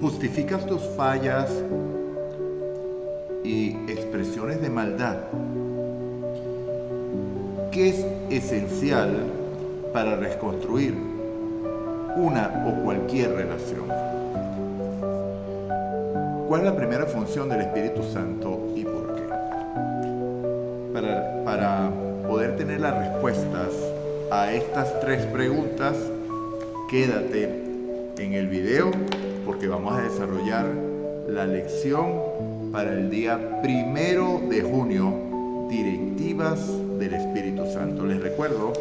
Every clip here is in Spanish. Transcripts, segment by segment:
Justificas tus fallas y expresiones de maldad. ¿Qué es esencial para reconstruir una o cualquier relación? ¿Cuál es la primera función del Espíritu Santo y por qué? Para poder tener las respuestas a estas tres preguntas, quédate en el video porque vamos a desarrollar la lección para el día 1 de junio, directivas del Espíritu Santo. Les recuerdo,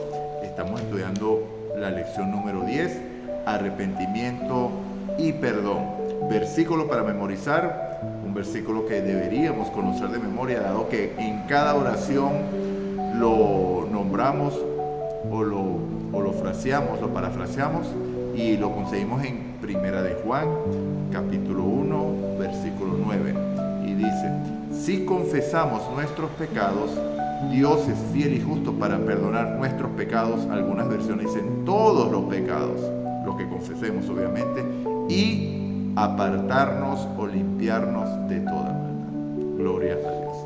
estamos estudiando la lección número 10, arrepentimiento y perdón. Versículo para memorizar, un versículo que deberíamos conocer de memoria, dado que en cada oración lo nombramos o lo fraseamos, lo parafraseamos y lo conseguimos en Primera de Juan, capítulo 1, versículo 9. Y dice: si confesamos nuestros pecados, Dios es fiel y justo para perdonar nuestros pecados. Algunas versiones dicen todos los pecados, los que confesemos obviamente, y apartarnos o limpiarnos de toda maldad. Gloria a Dios.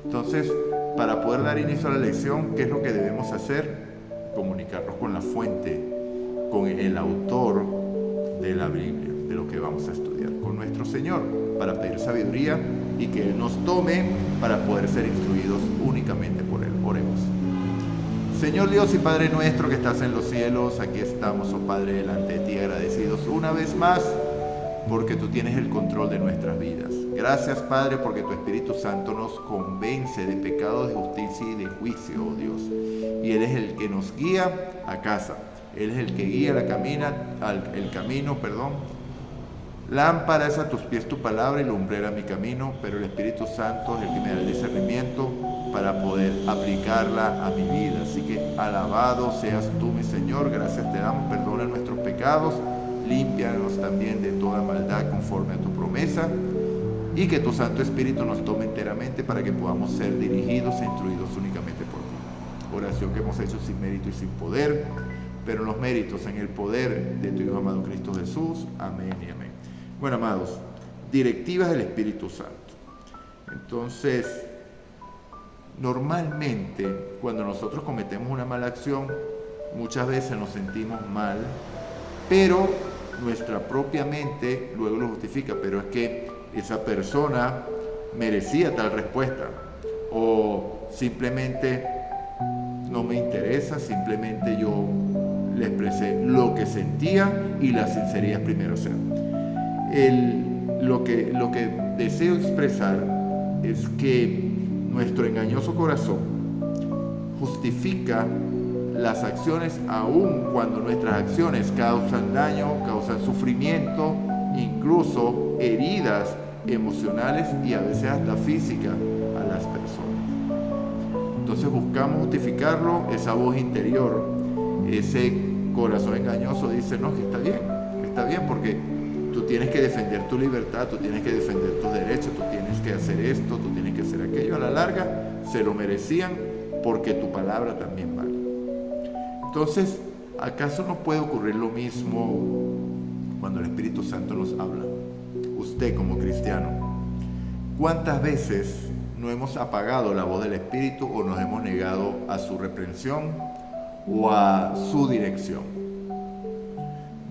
Entonces, para poder dar inicio a la lección, ¿qué es lo que debemos hacer? Comunicarnos con la fuente, con el autor de la Biblia, de lo que vamos a estudiar, con nuestro Señor, para pedir sabiduría y que Él nos tome para poder ser instruidos únicamente por Él. Oremos. Señor Dios y Padre nuestro que estás en los cielos, aquí estamos, oh Padre, delante de ti, agradecidos una vez más porque tú tienes el control de nuestras vidas. Gracias, Padre, porque tu Espíritu Santo nos convence de pecado, de justicia y de juicio, oh Dios. Y Él es el que nos guía a casa. Él es el que guía el camino. Lámpara es a tus pies tu palabra y lumbrera mi camino, pero el Espíritu Santo es el que me da el discernimiento para poder aplicarla a mi vida. Así que alabado seas tú, mi Señor. Gracias te damos, perdona nuestros pecados, límpianos también de toda maldad conforme a tu promesa, y que tu Santo Espíritu nos tome enteramente para que podamos ser dirigidos e instruidos únicamente por ti. Oración que hemos hecho sin mérito y sin poder, pero en los méritos, en el poder de tu Hijo amado Cristo Jesús. Amén y amén. Bueno, amados, directivas del Espíritu Santo. Entonces, normalmente cuando nosotros cometemos una mala acción, muchas veces nos sentimos mal, pero nuestra propia mente luego lo justifica, pero es que esa persona merecía tal respuesta, o simplemente no me interesa, simplemente yo le expresé lo que sentía y la sinceridad primero. O sea, lo que deseo expresar es que nuestro engañoso corazón justifica las acciones aun cuando nuestras acciones causan daño, causan sufrimiento, incluso heridas emocionales y a veces hasta físicas a las personas. Entonces buscamos justificarlo, esa voz interior, ese corazón engañoso dice: no, que está bien porque tú tienes que defender tu libertad, tú tienes que defender tus derechos, tú tienes que hacer esto, tú tienes que hacer aquello. A la larga se lo merecían porque tu palabra también vale. Entonces, ¿acaso no puede ocurrir lo mismo cuando el Espíritu Santo nos habla? Usted como cristiano, ¿cuántas veces no hemos apagado la voz del Espíritu o nos hemos negado a su reprensión o a su dirección?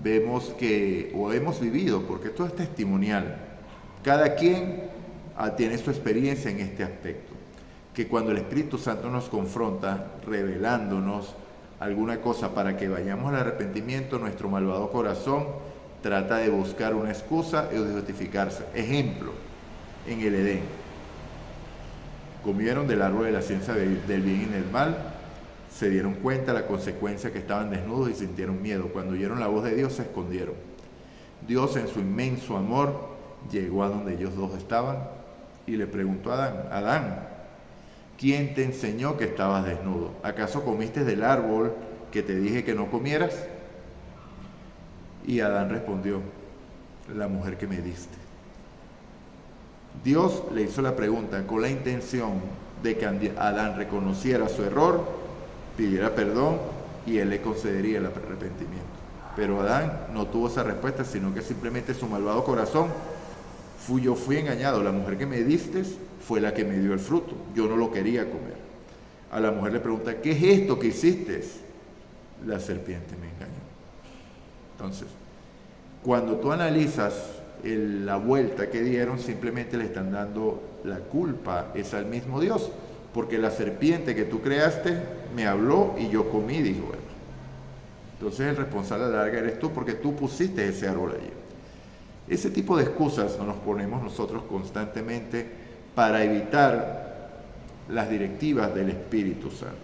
Vemos que, o hemos vivido, porque esto es testimonial, cada quien tiene su experiencia en este aspecto, que cuando el Espíritu Santo nos confronta, revelándonos alguna cosa para que vayamos al arrepentimiento, nuestro malvado corazón trata de buscar una excusa y de justificarse. Ejemplo, en el Edén, comieron del árbol de la ciencia del bien y del mal, se dieron cuenta de la consecuencia que estaban desnudos y sintieron miedo. Cuando oyeron la voz de Dios se escondieron. Dios en su inmenso amor llegó a donde ellos dos estaban y le preguntó a Adán, ¿quién te enseñó que estabas desnudo? ¿Acaso comiste del árbol que te dije que no comieras? Y Adán respondió, la mujer que me diste. Dios le hizo la pregunta con la intención de que Adán reconociera su error, pidiera perdón y él le concedería el arrepentimiento. Pero Adán no tuvo esa respuesta, sino que simplemente su malvado corazón, yo fui engañado, la mujer que me diste fue la que me dio el fruto, yo no lo quería comer. A la mujer le pregunta, ¿qué es esto que hiciste? La serpiente me engañó. Entonces, cuando tú analizas la vuelta que dieron, simplemente le están dando la culpa, es al mismo Dios, porque la serpiente que tú creaste me habló y yo comí, dijo él. Entonces el responsable a la larga eres tú, porque tú pusiste ese árbol allí. Ese tipo de excusas nos ponemos nosotros constantemente para evitar las directivas del Espíritu Santo.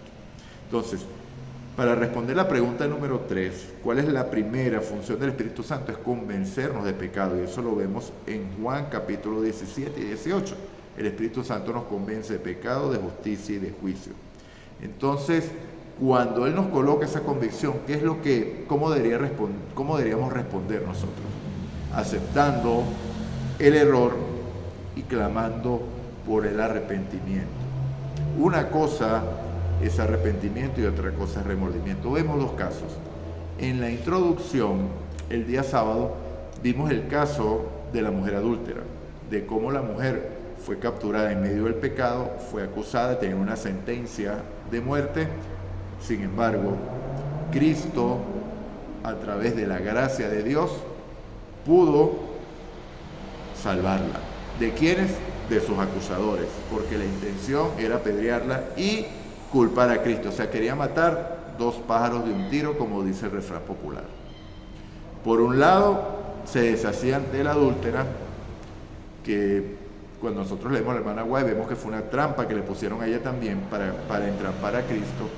Entonces, para responder la pregunta número 3, ¿cuál es la primera función del Espíritu Santo? Es convencernos de pecado, y eso lo vemos en Juan capítulo 17 y 18. El Espíritu Santo nos convence de pecado, de justicia y de juicio. Entonces, cuando Él nos coloca esa convicción, ¿cómo deberíamos responder nosotros? Aceptando el error y clamando por el arrepentimiento. Una cosa es arrepentimiento y otra cosa es remordimiento. Vemos dos casos. En la introducción, el día sábado, vimos el caso de la mujer adúltera, de cómo la mujer fue capturada en medio del pecado, fue acusada, tenía una sentencia de muerte. Sin embargo, Cristo, a través de la gracia de Dios, pudo salvarla. ¿De quiénes? De sus acusadores, porque la intención era apedrearla y culpar a Cristo. O sea, quería matar dos pájaros de un tiro, como dice el refrán popular. Por un lado, se deshacían de la adúltera, que cuando nosotros leemos a la hermana Guay, vemos que fue una trampa que le pusieron a ella también para entrampar a Cristo,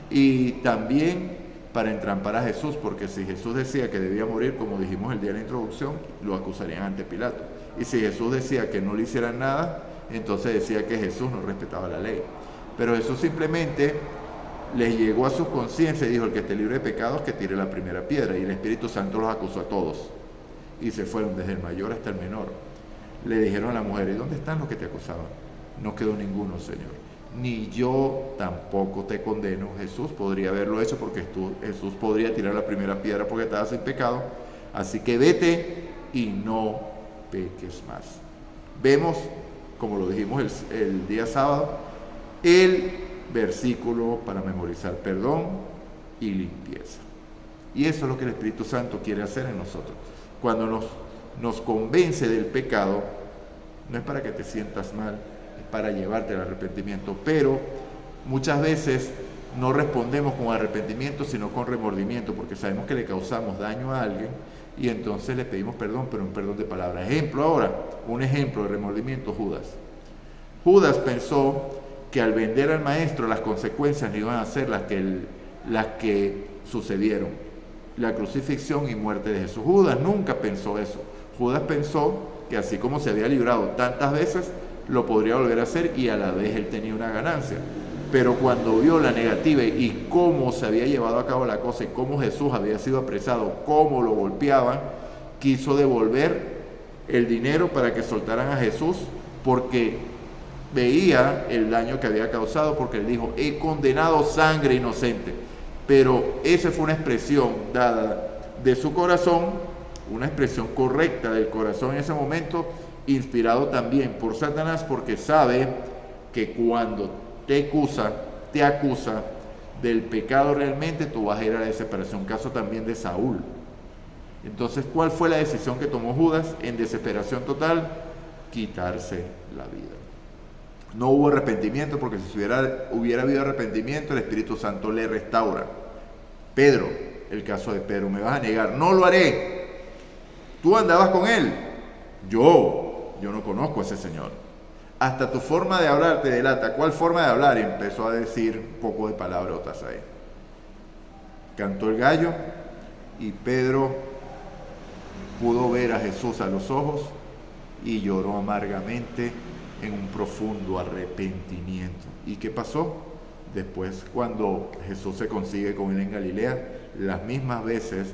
y también para entrampar a Jesús, porque si Jesús decía que debía morir, como dijimos el día de la introducción, lo acusarían ante Pilato. Y si Jesús decía que no le hicieran nada, entonces decía que Jesús no respetaba la ley. Pero Jesús simplemente les llegó a su conciencia y dijo, el que esté libre de pecados, que tire la primera piedra. Y el Espíritu Santo los acusó a todos. Y se fueron desde el mayor hasta el menor. Le dijeron a la mujer, ¿y dónde están los que te acusaban? No quedó ninguno, Señor. Ni yo tampoco te condeno. Jesús podría haberlo hecho, porque Jesús podría tirar la primera piedra porque estaba sin pecado. Así que vete y no peques más. Vemos, como lo dijimos el día sábado, el versículo para memorizar: perdón y limpieza. Y eso es lo que el Espíritu Santo quiere hacer en nosotros. Cuando nos convence del pecado, no es para que te sientas mal, es para llevarte al arrepentimiento. Pero muchas veces no respondemos con arrepentimiento, sino con remordimiento, porque sabemos que le causamos daño a alguien y entonces le pedimos perdón, pero un perdón de palabra. Un ejemplo de remordimiento: Judas pensó que al vender al maestro las consecuencias no iban a ser las que sucedieron, la crucifixión y muerte de Jesús. Judas nunca pensó eso. Judas pensó que así como se había librado tantas veces, lo podría volver a hacer y a la vez él tenía una ganancia. Pero cuando vio la negativa y cómo se había llevado a cabo la cosa y cómo Jesús había sido apresado, cómo lo golpeaban, quiso devolver el dinero para que soltaran a Jesús, porque veía el daño que había causado, porque él dijo, he condenado sangre inocente. Pero esa fue una expresión dada de su corazón, una expresión correcta del corazón en ese momento, inspirado también por Satanás, porque sabe que cuando te acusa del pecado realmente, tú vas a ir a la desesperación. Caso también de Saúl. Entonces, ¿cuál fue la decisión que tomó Judas? En desesperación total, quitarse la vida. No hubo arrepentimiento, porque si hubiera habido arrepentimiento, el Espíritu Santo le restaura. Pedro, el caso de Pedro: me vas a negar. No lo haré. Tú andabas con él. Yo no conozco a ese señor. Hasta tu forma de hablar te delata. ¿Cuál forma de hablar? Y empezó a decir un poco de palabrotas ahí. Cantó el gallo y Pedro pudo ver a Jesús a los ojos y lloró amargamente en un profundo arrepentimiento. ¿Y qué pasó? Después, cuando Jesús se consigue con él en Galilea, las mismas veces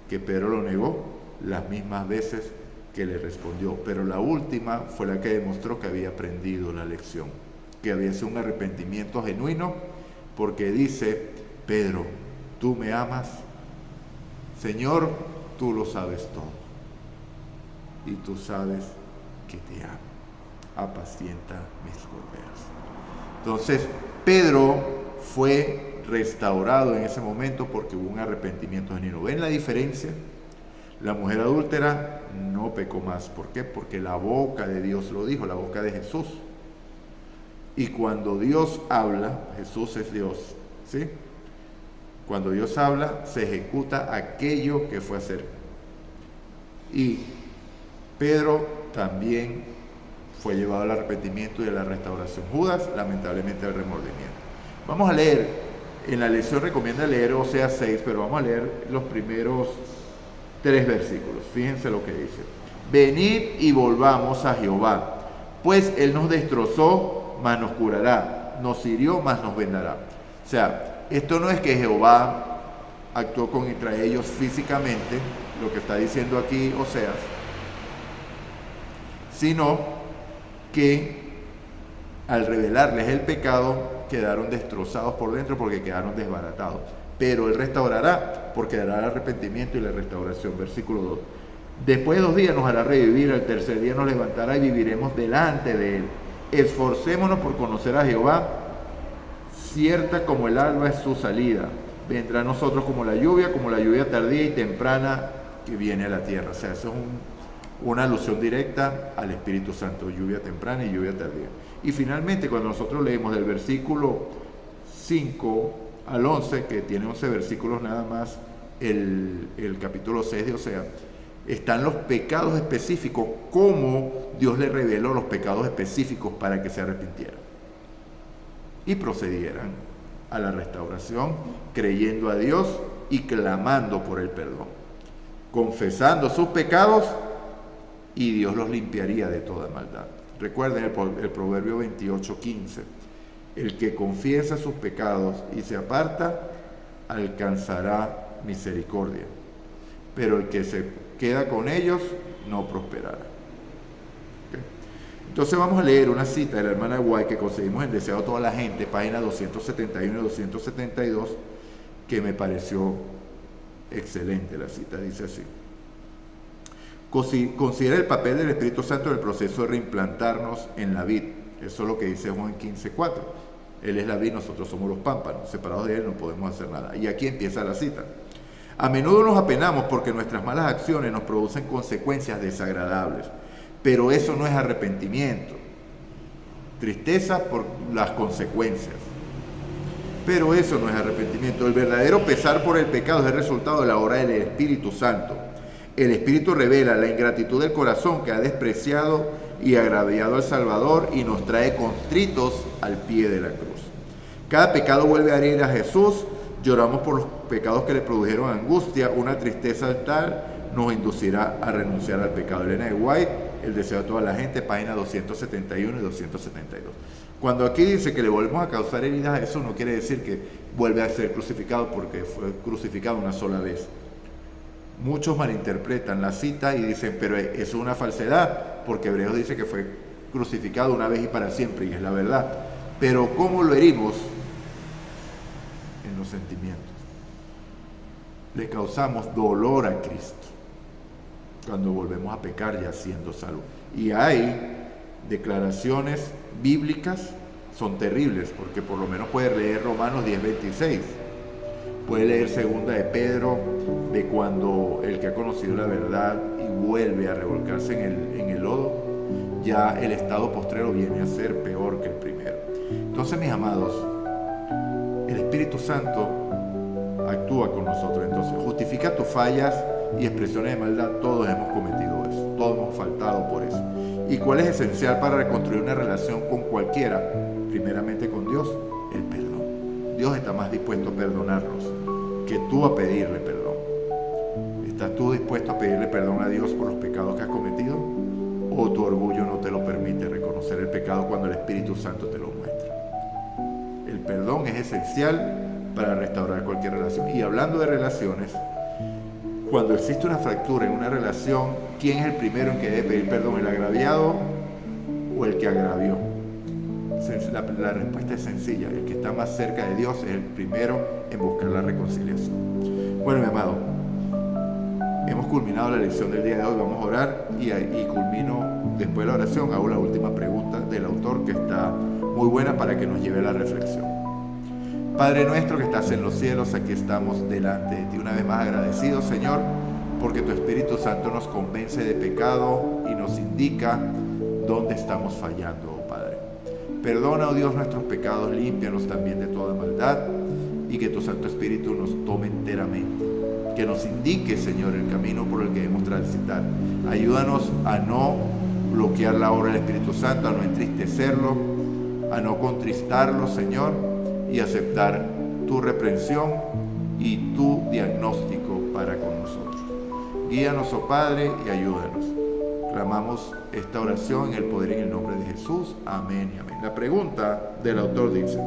que Pedro lo negó, las mismas veces que le respondió, pero la última fue la que demostró que había aprendido la lección, que había sido un arrepentimiento genuino, porque dice: Pedro, ¿tú me amas? Señor, tú lo sabes todo. Y tú sabes que te amo. Apacienta mis corderos. Entonces, Pedro fue restaurado en ese momento porque hubo un arrepentimiento genuino. ¿Ven la diferencia? La mujer adúltera no pecó más. ¿Por qué? Porque la boca de Dios lo dijo, la boca de Jesús. Y cuando Dios habla, Jesús es Dios, ¿sí? Cuando Dios habla, se ejecuta aquello que fue a hacer. Y Pedro también fue llevado al arrepentimiento y a la restauración. Judas, lamentablemente, al remordimiento. Vamos a leer, en la lección recomienda leer Oseas 6, pero vamos a leer los primeros 3 versículos. Fíjense lo que dice. Venid y volvamos a Jehová, pues Él nos destrozó, mas nos curará, nos hirió, mas nos vendará. O sea, esto no es que Jehová actuó contra ellos físicamente, lo que está diciendo aquí Oseas, sino que al revelarles el pecado quedaron destrozados por dentro porque quedaron desbaratados. Pero Él restaurará porque dará el arrepentimiento y la restauración. Versículo 2. Después de 2 días nos hará revivir, al tercer día nos levantará y viviremos delante de Él. Esforcémonos por conocer a Jehová, cierta como el alba es su salida. Vendrá a nosotros como la lluvia tardía y temprana que viene a la tierra. O sea, eso es una alusión directa al Espíritu Santo, lluvia temprana y lluvia tardía. Y finalmente, cuando nosotros leemos del versículo 5 al 11, que tiene 11 versículos nada más, el capítulo 6 de Oseas, están los pecados específicos, cómo Dios le reveló los pecados específicos para que se arrepintieran y procedieran a la restauración, creyendo a Dios y clamando por el perdón, confesando sus pecados, y Dios los limpiaría de toda maldad. Recuerden el Proverbio 28:15. El que confiesa sus pecados y se aparta, alcanzará misericordia. Pero el que se queda con ellos, no prosperará. ¿Okay? Entonces vamos a leer una cita de la hermana White que conseguimos en Deseado a Toda la Gente, páginas 271 y 272, que me pareció excelente. La cita dice así: considera el papel del Espíritu Santo en el proceso de reimplantarnos en la vid. Eso es lo que dice Juan 15:4. Él es la vid, nosotros somos los pámpanos. Separados de Él no podemos hacer nada. Y aquí empieza la cita. A menudo nos apenamos porque nuestras malas acciones nos producen consecuencias desagradables. Pero eso no es arrepentimiento. Tristeza por las consecuencias. Pero eso no es arrepentimiento. El verdadero pesar por el pecado es el resultado de la obra del Espíritu Santo. El Espíritu revela la ingratitud del corazón que ha despreciado y agraviado al Salvador y nos trae contritos al pie de la cruz. Cada pecado vuelve a herir a Jesús. Lloramos por los pecados que le produjeron angustia. Una tristeza tal nos inducirá a renunciar al pecado. Elena de White, El deseo de toda la gente, páginas 271 y 272. Cuando aquí dice que le volvemos a causar heridas a Jesús, no quiere decir que vuelve a ser crucificado porque fue crucificado una sola vez. Muchos malinterpretan la cita y dicen, pero eso es una falsedad, porque Hebreos dice que fue crucificado una vez y para siempre, y es la verdad. Pero ¿cómo lo herimos? En los sentimientos. Le causamos dolor a Cristo cuando volvemos a pecar ya siendo salvos. Y hay declaraciones bíblicas, son terribles, porque por lo menos puede leer Romanos 10:26. Puede leer segunda de Pedro, de cuando el que ha conocido la verdad y vuelve a revolcarse en el lodo, ya el estado postrero viene a ser peor que el primero. Entonces, mis amados, el Espíritu Santo actúa con nosotros. Entonces, justifica tus fallas y expresiones de maldad. Todos hemos cometido eso, todos hemos faltado por eso. ¿Y cuál es esencial para reconstruir una relación con cualquiera? Primeramente con Dios, el perdón. Dios está más dispuesto a perdonarnos que tú a pedirle perdón. ¿Estás tú dispuesto a pedirle perdón a Dios por los pecados que has cometido? ¿O tu orgullo no te lo permite reconocer el pecado cuando el Espíritu Santo te lo muestra? El perdón es esencial para restaurar cualquier relación. Y hablando de relaciones, cuando existe una fractura en una relación, ¿quién es el primero en que debe pedir perdón? ¿El agraviado o el que agravió? La respuesta es sencilla. El que está más cerca de Dios es el primero en buscar la reconciliación. Bueno, mi amado, hemos culminado la lección del día de hoy. Vamos a orar y culmino después de la oración. Hago la última pregunta del autor, que está muy buena para que nos lleve a la reflexión. Padre nuestro que estás en los cielos, aquí estamos delante de ti una vez más agradecidos, Señor, porque tu Espíritu Santo nos convence de pecado y nos indica dónde estamos fallando, oh Padre. Perdona, oh Dios, nuestros pecados, límpianos también de toda maldad, y que tu Santo Espíritu nos tome enteramente, que nos indique, Señor, el camino por el que debemos transitar. Ayúdanos a no bloquear la obra del Espíritu Santo, a no entristecerlo, a no contristarlo, Señor, y aceptar tu reprensión y tu diagnóstico para con nosotros. Guíanos, oh Padre, y ayúdanos. Clamamos esta oración en el poder y en el nombre de Jesús. Amén y amén. La pregunta del autor dice: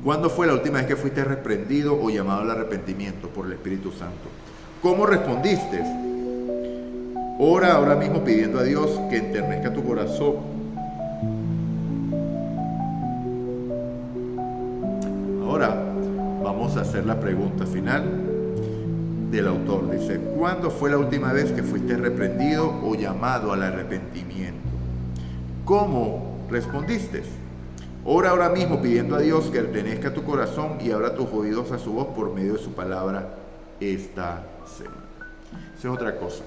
¿cuándo fue la última vez que fuiste reprendido o llamado al arrepentimiento por el Espíritu Santo? ¿Cómo respondiste? Ora ahora mismo pidiendo a Dios que enternezca tu corazón. Ahora vamos a hacer la pregunta final del autor. Dice: ¿cuándo fue la última vez que fuiste reprendido o llamado al arrepentimiento? ¿Cómo respondiste? Ora ahora mismo pidiendo a Dios que enternezca tu corazón y abra tus oídos a su voz por medio de su palabra esta semana. Esa es otra cosa.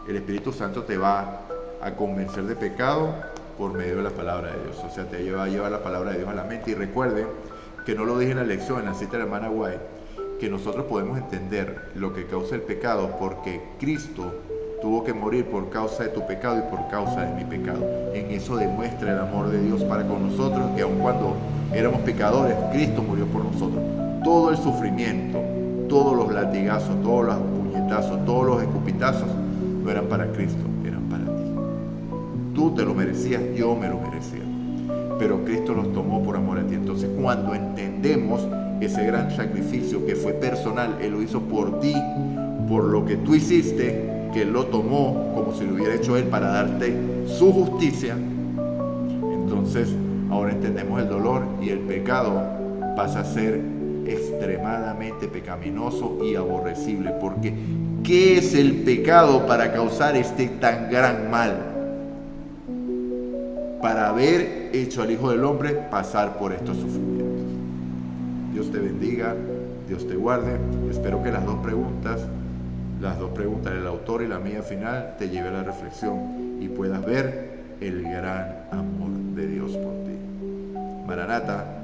El Espíritu Santo te va a convencer de pecado por medio de la palabra de Dios. O sea, te va a llevar la palabra de Dios a la mente. Y recuerden que no lo dije en la lección, en la cita de la hermana White, que nosotros podemos entender lo que causa el pecado porque Cristo tuvo que morir por causa de tu pecado y por causa de mi pecado. En eso demuestra el amor de Dios para con nosotros, que aun cuando éramos pecadores, Cristo murió por nosotros. Todo el sufrimiento, todos los latigazos, todos los puñetazos, todos los escupitazos, no eran para Cristo, eran para ti. Tú te lo merecías, yo me lo merecía, pero Cristo los tomó por amor a ti. Entonces, cuando entendemos ese gran sacrificio que fue personal, Él lo hizo por ti, por lo que tú hiciste, que Él lo tomó como si lo hubiera hecho Él para darte su justicia, entonces ahora entendemos el dolor y el pecado pasa a ser extremadamente pecaminoso y aborrecible. Porque ¿qué es el pecado para causar este tan gran mal? Para haber hecho al Hijo del Hombre pasar por estos sufrimientos. Dios te bendiga, Dios te guarde. Espero que las dos preguntas del autor y la mía final te lleve a la reflexión y puedas ver el gran amor de Dios por ti. Maranata.